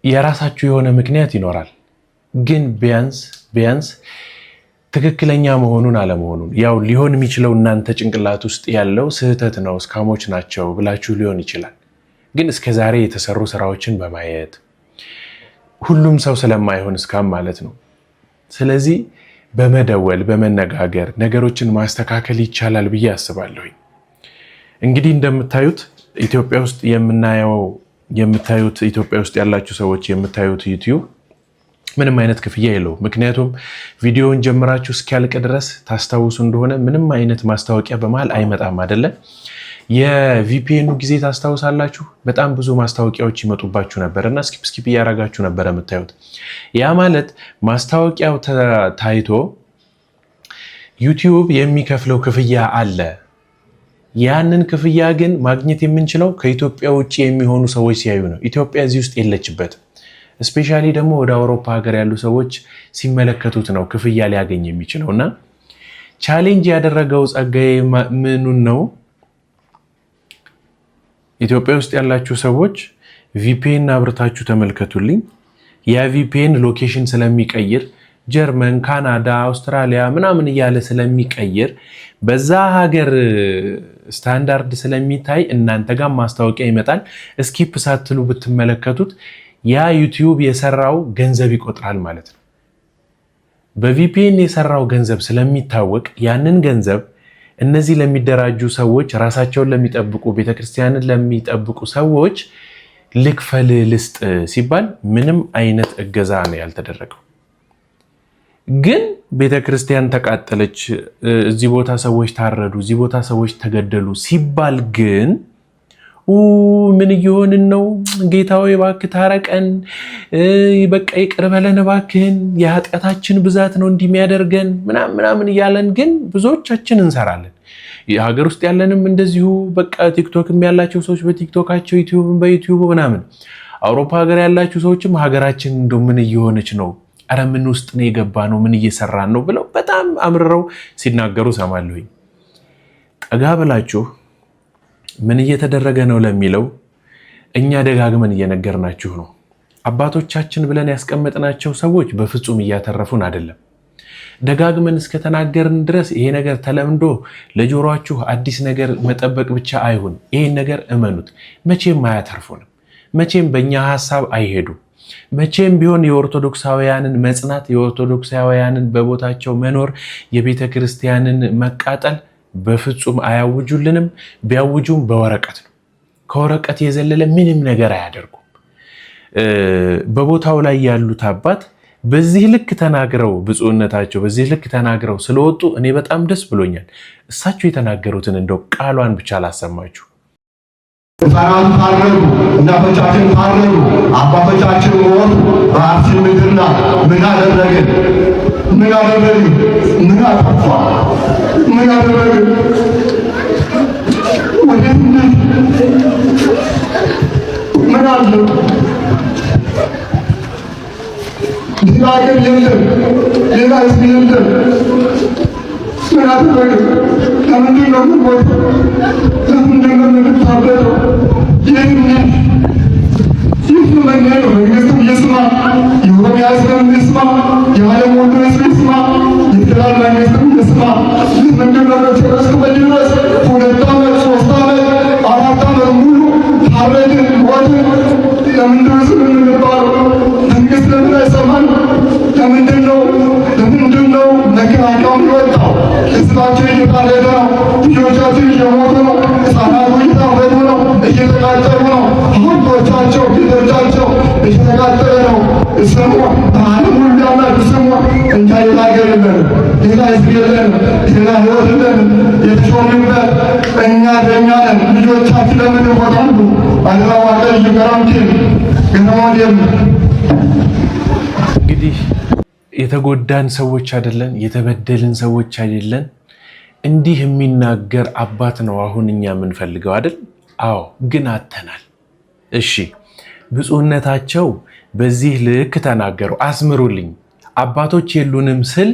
የራሳችሁ የሆነ ምክንያት ይኖራል። ግን ቢያንስ ትክክለኛ መሆኑን አለመሆኑን ያው ሊሆን የሚችለው እናንተ ጭንቅላት ውስጥ ያለው ስህተት ነው እስካሞች ናቸው ብላችሁ ሊሆን ይችላል። ግን እስከዛሬ የተሰሩ ስራዎችን በማየት ሁሉም ሰው ስለማይሆን እስካም ማለት ነው። ስለዚህ በመደወል በመነጋገር ነገሮችን ማስተካከል ይቻላል ብዬ አስባለሁ። እንግዲህ እንደምታዩት ኢትዮጵያ ውስጥ ኢትዮጵያ ውስጥ ያላችሁ ሰዎች የምታዩት ዩቲዩብ ምንም አይነት ክፍያ የለውም። ምክንያቱም ቪዲዮውን ጀምራችሁ እስኪያልቅ ድረስ ታስታውሱ እንደሆነ ምንም አይነት ማስታወቂያ በመሃል አይመጣም አይደለ? የቪፒኤኑ ጊዜ ታስታውሳላችሁ። በጣም ብዙ ማስታወቂያዎች ይመጡባችሁ ነበር እና ስኪፕ እያረጋችሁ ነበር የምታዩት። ያ ማለት ማስታወቂያው ታይቶ ዩቲዩብ የሚከፍለው ክፍያ አለ። ያንን ክፍያ ግን ማግኘት የምንችለው ከኢትዮጵያ ውጭ የሚሆኑ ሰዎች ሲያዩ ነው። ኢትዮጵያ እዚህ ውስጥ የለችበትም። ስፔሻሊ ደግሞ ወደ አውሮፓ ሀገር ያሉ ሰዎች ሲመለከቱት ነው ክፍያ ሊያገኝ የሚችለው እና ቻሌንጅ ያደረገው ጸጋዬ ምኑን ነው? ኢትዮጵያ ውስጥ ያላችሁ ሰዎች ቪፒኤን አብርታችሁ ተመልከቱልኝ። ያ ቪፒኤን ሎኬሽን ስለሚቀይር ጀርመን፣ ካናዳ፣ አውስትራሊያ ምናምን እያለ ስለሚቀይር በዛ ሀገር ስታንዳርድ ስለሚታይ እናንተ ጋር ማስታወቂያ ይመጣል። ስኪፕ ሳትሉ ብትመለከቱት ያ ዩቲዩብ የሰራው ገንዘብ ይቆጥራል ማለት ነው። በቪፒኤን የሰራው ገንዘብ ስለሚታወቅ ያንን ገንዘብ እነዚህ ለሚደራጁ ሰዎች፣ ራሳቸውን ለሚጠብቁ፣ ቤተክርስቲያንን ለሚጠብቁ ሰዎች ልክፈል ልስጥ ሲባል ምንም አይነት እገዛ ነው ያልተደረገው። ግን ቤተክርስቲያን ተቃጠለች፣ እዚህ ቦታ ሰዎች ታረዱ፣ እዚህ ቦታ ሰዎች ተገደሉ ሲባል ግን ምን እየሆንን ነው? ጌታዬ እባክህ ታረቀን፣ በቃ ይቅር በለን እባክህን፣ የኃጢአታችን ብዛት ነው እንዲህ የሚያደርገን ምናምን እያለን ግን ብዙዎቻችን እንሰራለን። የሀገር ውስጥ ያለንም እንደዚሁ በቃ ቲክቶክም ያላቸው ሰዎች በቲክቶካቸው፣ ዩቲዩብም በዩቲዩብ ምናምን፣ አውሮፓ ሀገር ያላችሁ ሰዎችም ሀገራችን እንደው ምን እየሆነች ነው? ኧረ ምን ውስጥ ነው የገባ ነው? ምን እየሰራን ነው? ብለው በጣም አምርረው ሲናገሩ ሰማለሁኝ። ጠጋ ብላችሁ ምን እየተደረገ ነው ለሚለው እኛ ደጋግመን እየነገርናችሁ ነው። አባቶቻችን ብለን ያስቀመጥናቸው ሰዎች በፍጹም እያተረፉን አይደለም። ደጋግመን እስከተናገርን ድረስ ይሄ ነገር ተለምዶ ለጆሮአችሁ አዲስ ነገር መጠበቅ ብቻ አይሁን። ይሄን ነገር እመኑት፣ መቼም አያተርፉንም። መቼም በእኛ ሀሳብ አይሄዱም። መቼም ቢሆን የኦርቶዶክሳውያንን መጽናት፣ የኦርቶዶክሳውያንን በቦታቸው መኖር፣ የቤተ ክርስቲያንን መቃጠል በፍጹም አያውጁልንም። ቢያውጁም በወረቀት ነው። ከወረቀት የዘለለ ምንም ነገር አያደርጉም። በቦታው ላይ ያሉት አባት በዚህ ልክ ተናግረው፣ ብፁዕነታቸው በዚህ ልክ ተናግረው ስለወጡ እኔ በጣም ደስ ብሎኛል። እሳቸው የተናገሩትን እንደው ቃሏን ብቻ ላሰማችሁ። ሕፃናት ታረዱ፣ እናቶቻችን ታረዱ፣ አባቶቻችን ሞቱ በአርሲ ምድር ላይ። ምን አደረግን? ምን አደረግን? ምን አጠፋ? ምን አደረግን? ወዴት ምን አለ? ሌላ ሀገር የለም፣ ሌላ ህዝብ የለም። ምን አደረግን? ለምንድን ነው የምንሞተው? ለምንድን ነው የምንታረደው? ይህ መንገድ ነው። መንግስቱም ይስማ፣ የኦሮሚያ ህዝብም ይስማ፣ የዓለም ሁሉ ህዝብ ይስማ፣ የፌደራል መንግስትም ይስማ። ይህ ምንድን ነው? እስከመቼ ድረስ 2 ዓመት 3 ዓመት 4 ዓመት ሙሉ ታረድን ሞትን? ለምንድን ነው ዝም የምንባለው? መንግስት ለምን አይሰማን? ለምንድን ነው መከላከያው የወጣው? ህዝባችን እየታረደ ነው። ልጆቻችን እየሞቱ ነው። ህፃናቱ እየታረዱ ነው፣ እየተቃጠሉ ነው። ሀብቶቻቸው፣ ቤቶቻቸው እየተቃጠለ ነው። ስሙ፣ በዓለም ሁሉ ያላችሁ ስሙ። እኛ ሌላ ሀገር የለንም፣ ሌላ ህዝብ የለንም፣ ሌላ ህይወት የለንም። የተሾምንበት እኛ ደኛ ነን። ልጆቻችን ለምን ይሞታሉ? አለማዋቀር እየቀራምችን ገናዋን እንግዲህ የተጎዳን ሰዎች አይደለን፣ የተበደልን ሰዎች አይደለን። እንዲህ የሚናገር አባት ነው አሁን እኛ የምንፈልገው አይደል? አዎ፣ ግን አተናል። እሺ ብፁዕነታቸው በዚህ ልክ ተናገሩ። አስምሩልኝ። አባቶች የሉንም ስል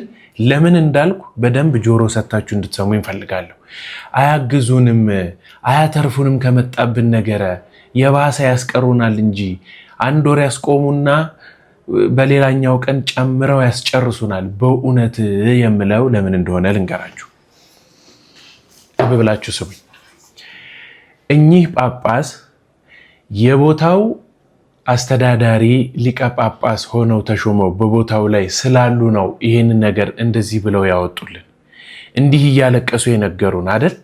ለምን እንዳልኩ በደንብ ጆሮ ሰታችሁ እንድትሰሙ ይፈልጋለሁ። አያግዙንም፣ አያተርፉንም ከመጣብን ነገር የባሰ ያስቀሩናል እንጂ አንድ ወር ያስቆሙና በሌላኛው ቀን ጨምረው ያስጨርሱናል። በእውነት የምለው ለምን እንደሆነ ልንገራችሁ። ብላችሁ ስሙ። እኚህ ጳጳስ የቦታው አስተዳዳሪ ሊቀ ጳጳስ ሆነው ተሾመው በቦታው ላይ ስላሉ ነው ይሄንን ነገር እንደዚህ ብለው ያወጡልን። እንዲህ እያለቀሱ የነገሩን አይደል?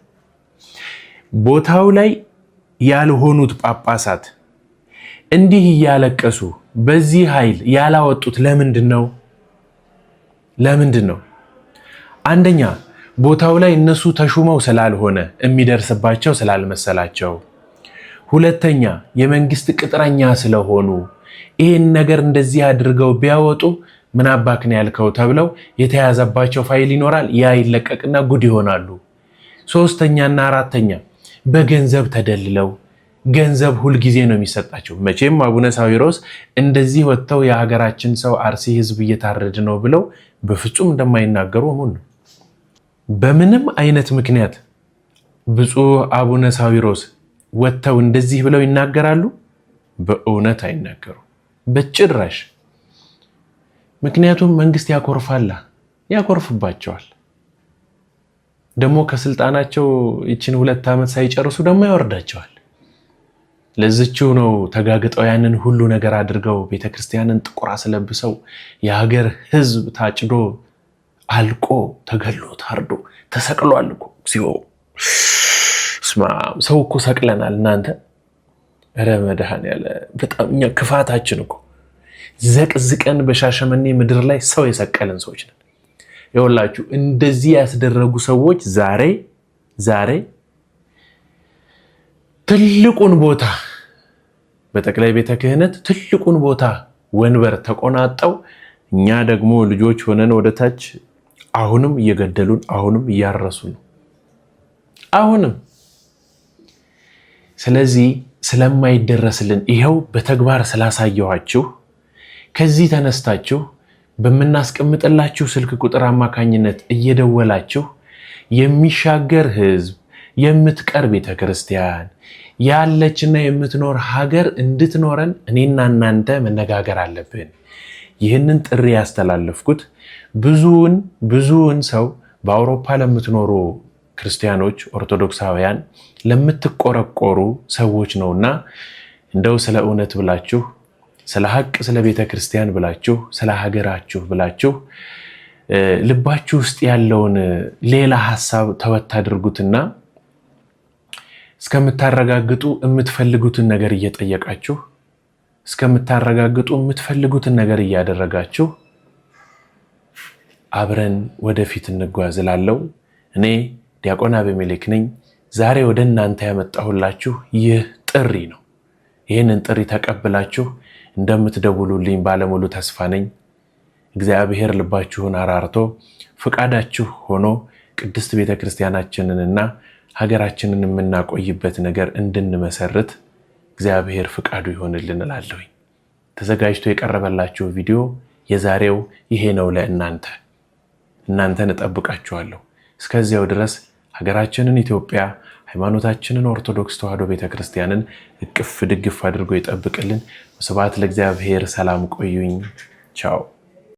ቦታው ላይ ያልሆኑት ጳጳሳት እንዲህ እያለቀሱ በዚህ ኃይል ያላወጡት ለምንድን ነው? አንደኛ ቦታው ላይ እነሱ ተሹመው ስላልሆነ የሚደርስባቸው ስላልመሰላቸው፣ ሁለተኛ የመንግስት ቅጥረኛ ስለሆኑ ይሄን ነገር እንደዚህ አድርገው ቢያወጡ ምን አባክን ያልከው ተብለው የተያዘባቸው ፋይል ይኖራል። ያ ይለቀቅና ጉድ ይሆናሉ። ሶስተኛና አራተኛ በገንዘብ ተደልለው፣ ገንዘብ ሁልጊዜ ነው የሚሰጣቸው። መቼም አቡነ ሳዊሮስ እንደዚህ ወጥተው የሀገራችን ሰው አርሲ ህዝብ እየታረደ ነው ብለው በፍጹም እንደማይናገሩ እሙን ነው። በምንም አይነት ምክንያት ብፁዕ አቡነ ሳዊሮስ ወጥተው እንደዚህ ብለው ይናገራሉ? በእውነት አይናገሩ በጭራሽ። ምክንያቱም መንግስት ያኮርፍባቸዋል። ደግሞ ከስልጣናቸው ይችን 2 ዓመት ሳይጨርሱ ደግሞ ያወርዳቸዋል። ለዚችው ነው ተጋግጠው ያንን ሁሉ ነገር አድርገው ቤተክርስቲያንን ጥቁር አስለብሰው የሀገር ህዝብ ታጭዶ አልቆ ተገሎ ታርዶ ተሰቅሏል እኮ ሲኦ ሰው እኮ ሰቅለናል እናንተ። ኧረ መድኃኔዓለም በጣም እኛ ክፋታችን እኮ ዘቅዝቀን በሻሸመኔ ምድር ላይ ሰው የሰቀለን ሰዎች ነን። ይኸውላችሁ እንደዚህ ያስደረጉ ሰዎች ዛሬ ትልቁን ቦታ በጠቅላይ ቤተ ክህነት ትልቁን ቦታ ወንበር ተቆናጠው እኛ ደግሞ ልጆች ሆነን ወደታች አሁንም እየገደሉን አሁንም እያረሱ ነው አሁንም። ስለዚህ ስለማይደረስልን ይሄው በተግባር ስላሳየኋችሁ ከዚህ ተነስታችሁ በመናስቀምጥላችሁ ስልክ ቁጥር አማካኝነት እየደወላችሁ የሚሻገር ህዝብ የምትቀር ቤተክርስቲያን ያለችና የምትኖር ሀገር እንድትኖረን እኔና እናንተ መነጋገር አለብን። ይህንን ጥሪ ያስተላለፍኩት ብዙውን ሰው በአውሮፓ ለምትኖሩ ክርስቲያኖች፣ ኦርቶዶክሳውያን ለምትቆረቆሩ ሰዎች ነውና እንደው ስለ እውነት ብላችሁ ስለ ሀቅ ስለ ቤተ ክርስቲያን ብላችሁ ስለ ሀገራችሁ ብላችሁ ልባችሁ ውስጥ ያለውን ሌላ ሐሳብ ተወት አድርጉትና እስከምታረጋግጡ የምትፈልጉትን ነገር እየጠየቃችሁ እስከምታረጋግጡ የምትፈልጉትን ነገር እያደረጋችሁ አብረን ወደፊት እንጓዝላለው። እኔ ዲያቆን አቤሜሌክ ነኝ። ዛሬ ወደ እናንተ ያመጣሁላችሁ ይህ ጥሪ ነው። ይህንን ጥሪ ተቀብላችሁ እንደምትደውሉልኝ ባለሙሉ ተስፋ ነኝ። እግዚአብሔር ልባችሁን አራርቶ ፍቃዳችሁ ሆኖ ቅድስት ቤተክርስቲያናችንንና ሀገራችንን የምናቆይበት ነገር እንድንመሰርት እግዚአብሔር ፍቃዱ ይሆንልን እላለሁ። ተዘጋጅቶ የቀረበላችሁ ቪዲዮ የዛሬው ይሄ ነው ለእናንተ። እናንተን እጠብቃችኋለሁ። እስከዚያው ድረስ ሀገራችንን ኢትዮጵያ፣ ሃይማኖታችንን ኦርቶዶክስ ተዋሕዶ ቤተክርስቲያንን እቅፍ ድግፍ አድርጎ ይጠብቅልን። ስብሐት ለእግዚአብሔር። ሰላም ቆዩኝ። ቻው